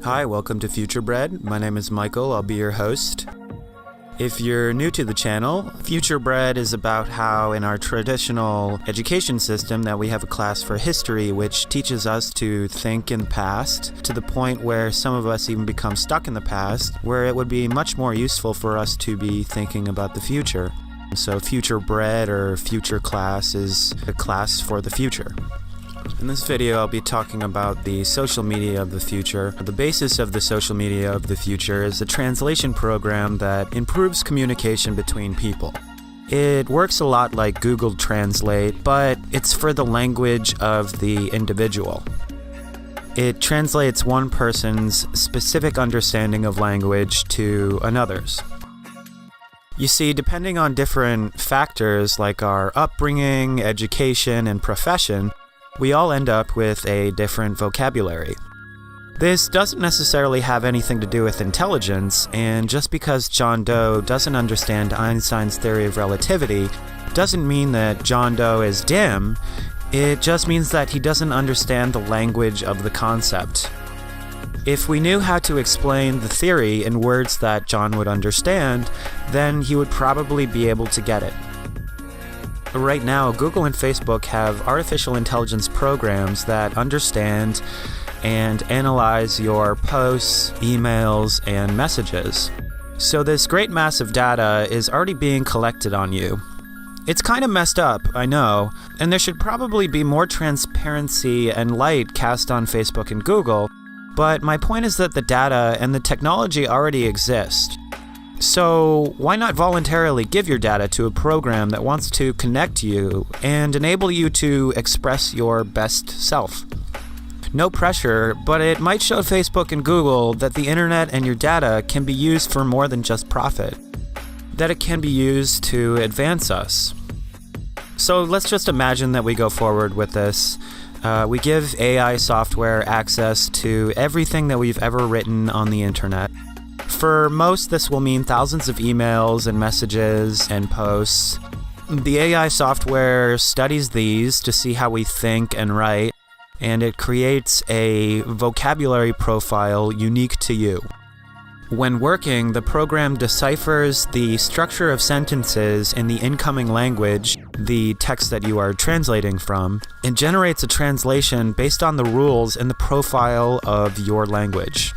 Hi, welcome to FutureBred. My name is Michael. I'll be your host. If you're new to the channel, FutureBred is about how in our traditional education system that we have a class for history which teaches us to think in the past to the point where some of us even become stuck in the past, where it would be much more useful for us to be thinking about the future. So FutureBred or Future Class is a class for the future. In this video, I'll be talking about the social media of the future. The basis of the social media of the future is a translation program that improves communication between people. It works a lot like Google Translate, but it's for the language of the individual. It translates one person's specific understanding of language to another's. You see, depending on different factors like our upbringing, education, and profession, we all end up with a different vocabulary. This doesn't necessarily have anything to do with intelligence, and just because John Doe doesn't understand Einstein's theory of relativity doesn't mean that John Doe is dim. It just means that he doesn't understand the language of the concept. If we knew how to explain the theory in words that John would understand, then he would probably be able to get it. Right now, Google and Facebook have artificial intelligence programs that understand and analyze your posts, emails, and messages. So this great mass of data is already being collected on you. It's kind of messed up, I know, and there should probably be more transparency and light cast on Facebook and Google, but my point is that the data and the technology already exist. So why not voluntarily give your data to a program that wants to connect you and enable you to express your best self? No pressure, but it might show Facebook and Google that the internet and your data can be used for more than just profit, that it can be used to advance us. So let's just imagine that we go forward with this. We give AI software access to everything that we've ever written on the internet. For most, this will mean thousands of emails and messages and posts. The AI software studies these to see how we think and write, and it creates a vocabulary profile unique to you. When working, the program deciphers the structure of sentences in the incoming language, the text that you are translating from, and generates a translation based on the rules in the profile of your language.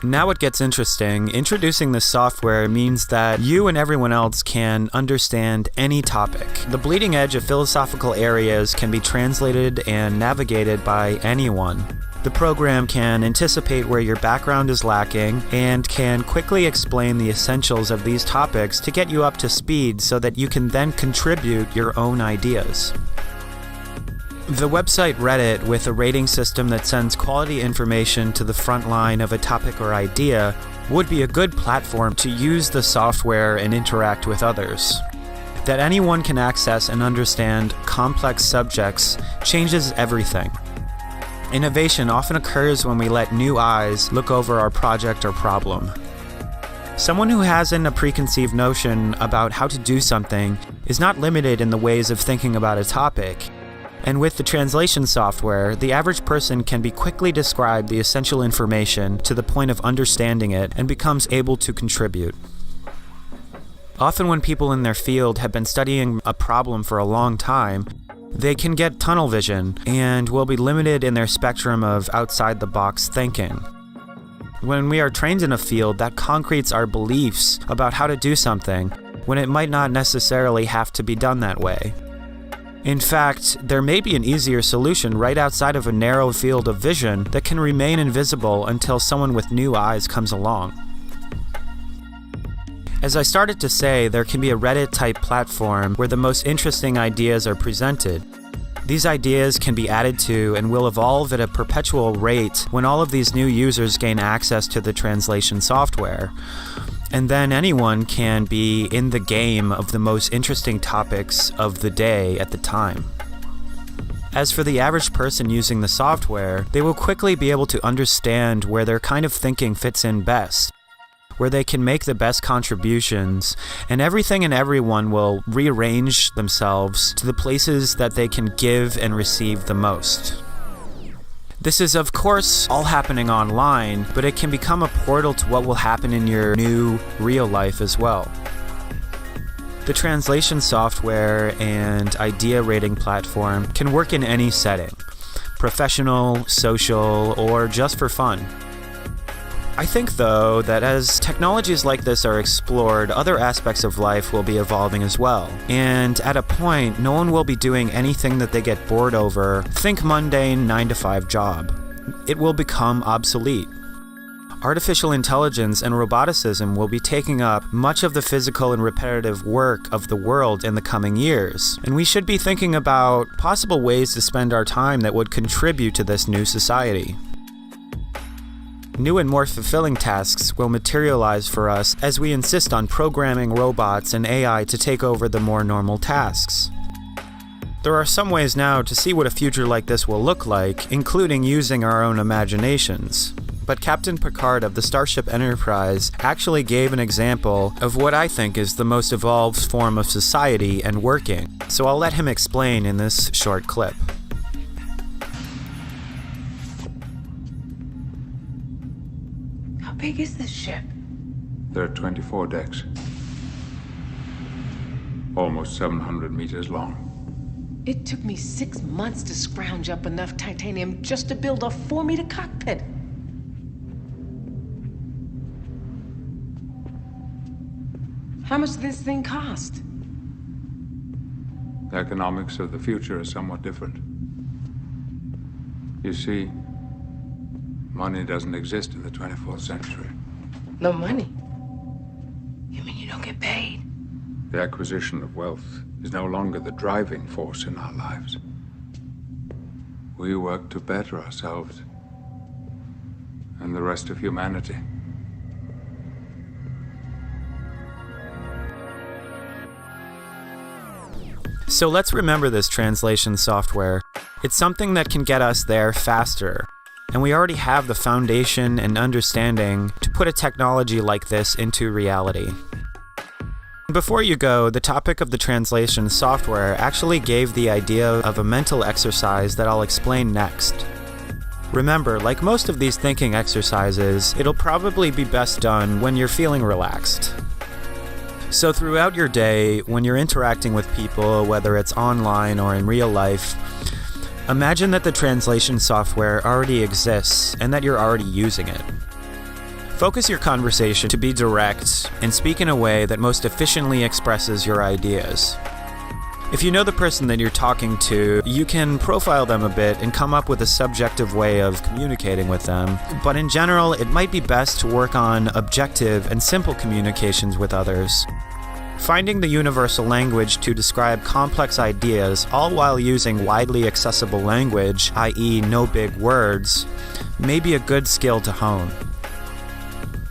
Now it gets interesting. Introducing this software means that you and everyone else can understand any topic. The bleeding edge of philosophical areas can be translated and navigated by anyone. The program can anticipate where your background is lacking and can quickly explain the essentials of these topics to get you up to speed so that you can then contribute your own ideas. The website Reddit, with a rating system that sends quality information to the front line of a topic or idea, would be a good platform to use the software and interact with others. That anyone can access and understand complex subjects changes everything. Innovation often occurs when we let new eyes look over our project or problem. Someone who hasn't a preconceived notion about how to do something is not limited in the ways of thinking about a topic. And with the translation software, the average person can be quickly described the essential information to the point of understanding it and becomes able to contribute. Often when people in their field have been studying a problem for a long time, they can get tunnel vision and will be limited in their spectrum of outside-the-box thinking. When we are trained in a field, that concretes our beliefs about how to do something, when it might not necessarily have to be done that way. In fact, there may be an easier solution right outside of a narrow field of vision that can remain invisible until someone with new eyes comes along. As I started to say, there can be a Reddit-type platform where the most interesting ideas are presented. These ideas can be added to and will evolve at a perpetual rate when all of these new users gain access to the translation software. And then anyone can be in the game of the most interesting topics of the day at the time. As for the average person using the software, they will quickly be able to understand where their kind of thinking fits in best, where they can make the best contributions, and everything and everyone will rearrange themselves to the places that they can give and receive the most. This is, of course, all happening online, but it can become a portal to what will happen in your new, real life as well. The translation software and idea rating platform can work in any setting, professional, social, or just for fun. I think, though, that as technologies like this are explored, other aspects of life will be evolving as well. And at a point, no one will be doing anything that they get bored over. Think mundane 9-to-5 job. It will become obsolete. Artificial intelligence and roboticism will be taking up much of the physical and repetitive work of the world in the coming years. And we should be thinking about possible ways to spend our time that would contribute to this new society. New and more fulfilling tasks will materialize for us as we insist on programming robots and AI to take over the more normal tasks. There are some ways now to see what a future like this will look like, including using our own imaginations. But Captain Picard of the Starship Enterprise actually gave an example of what I think is the most evolved form of society and working, so I'll let him explain in this short clip. How big is this ship? There are 24 decks. Almost 700 meters long. It took me 6 months to scrounge up enough titanium just to build a 4-meter cockpit. How much does this thing cost? The economics of the future are somewhat different. You see, money doesn't exist in the 24th century. No money? You mean you don't get paid? The acquisition of wealth is no longer the driving force in our lives. We work to better ourselves and the rest of humanity. So let's remember this translation software. It's something that can get us there faster. And we already have the foundation and understanding to put a technology like this into reality. Before you go, the topic of the translation software actually gave the idea of a mental exercise that I'll explain next. Remember, like most of these thinking exercises, it'll probably be best done when you're feeling relaxed. So throughout your day, when you're interacting with people, whether it's online or in real life, imagine that the translation software already exists and that you're already using it. Focus your conversation to be direct and speak in a way that most efficiently expresses your ideas. If you know the person that you're talking to, you can profile them a bit and come up with a subjective way of communicating with them. But in general, it might be best to work on objective and simple communications with others. Finding the universal language to describe complex ideas, all while using widely accessible language, i.e. no big words, may be a good skill to hone.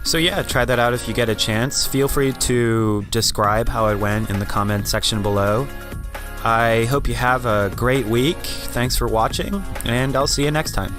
So yeah, try that out if you get a chance. Feel free to describe how it went in the comment section below. I hope you have a great week. Thanks for watching, and I'll see you next time.